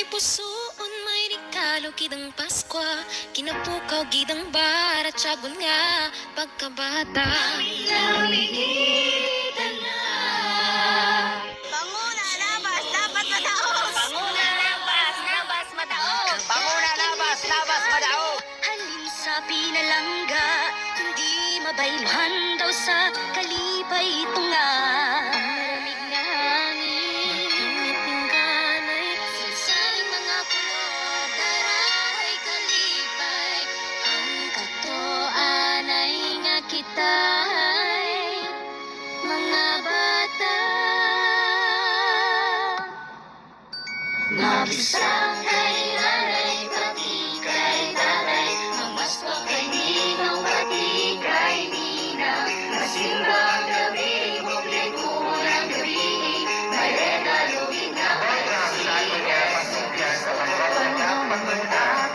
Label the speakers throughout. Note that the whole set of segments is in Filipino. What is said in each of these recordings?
Speaker 1: pusoon may regalo gidang Paskwa, kinapukaw gidang bara tiyagon nga pagkabata. Lamigita na.
Speaker 2: Panguna, labas, dapat madaog.
Speaker 3: Panguna, labas, madaog. Panguna, labas, madaog.
Speaker 1: Halin sa pinalangga, hindi mabayluhan daw sa kalipay tunga. Maramig na hangin, init ng ganay, sinsaring mga pulo, daray kalipay. Ang katoanay nga kita'y mga bata. Mabisang kay nanay, pati kay tatay, mamaswa kay ninong, pati kay ninang. Masimbang gabi, kumplikuhan ng gabi, may regalo na kay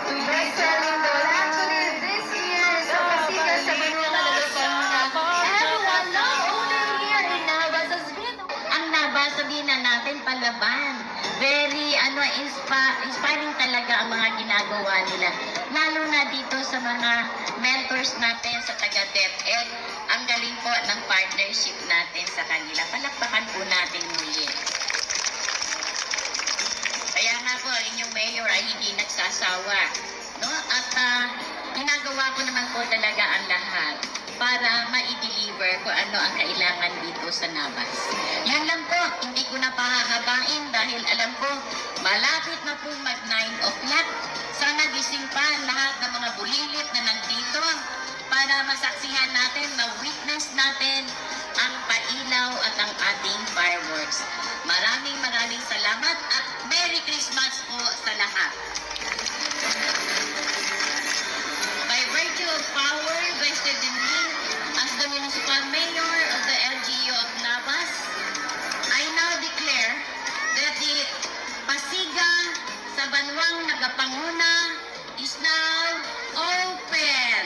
Speaker 1: Tubay sa lindol, actually this year, so sikat sa Manila,
Speaker 3: Ang nabas, sabihin na natin, palaban. Very inspiring talaga ang mga ginagawa nila. Lalo na dito sa mga mentors natin sa taga-DepEd. Ang galing po ng partnership natin sa kanila. Palakpakan po natin muli. Kaya nga po, inyong mayor ay hindi nagsasawa. No? At ginagawa ko naman po talaga ang lahat para ma-deliver kung ano ang kailangan dito sa Nabas. Yan lang po, hindi ko na pahahabain dahil alam ko, malapit na po mag 9 o'clock. Sana gising pa lahat ng mga bulilit na nandito para masaksihan natin, ma-witness natin ang pailaw at ang ating fireworks. Maraming salamat at Merry Christmas po sa lahat. By virtue of power vested in me as the Municipal Mayor of the LGU of Nabas, I now declare that the Pasiga sa Banwang Nagapanguna is now open.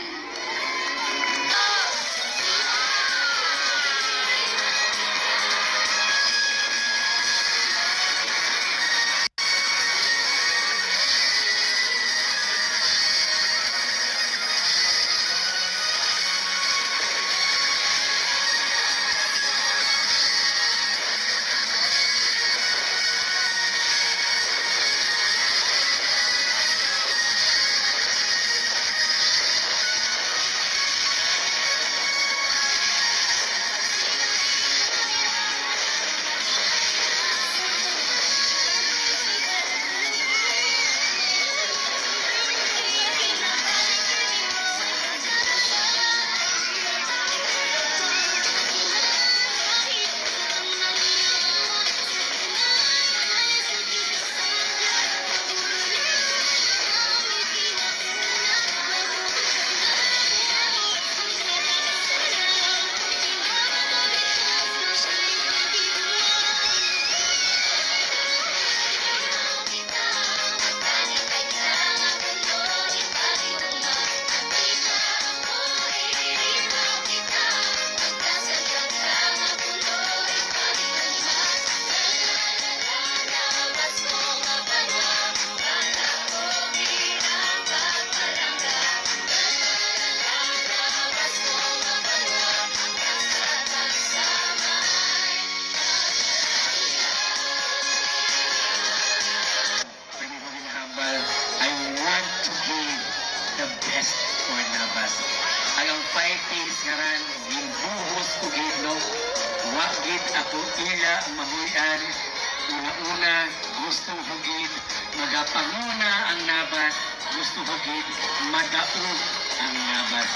Speaker 4: For Nabas. Ang 5 things nga ran, ginbuhos ko gino, wakit ako ila mahuyan, una-una gustong hugid, magapanguna ang Nabas, gusto hugid, madaog ang Nabas.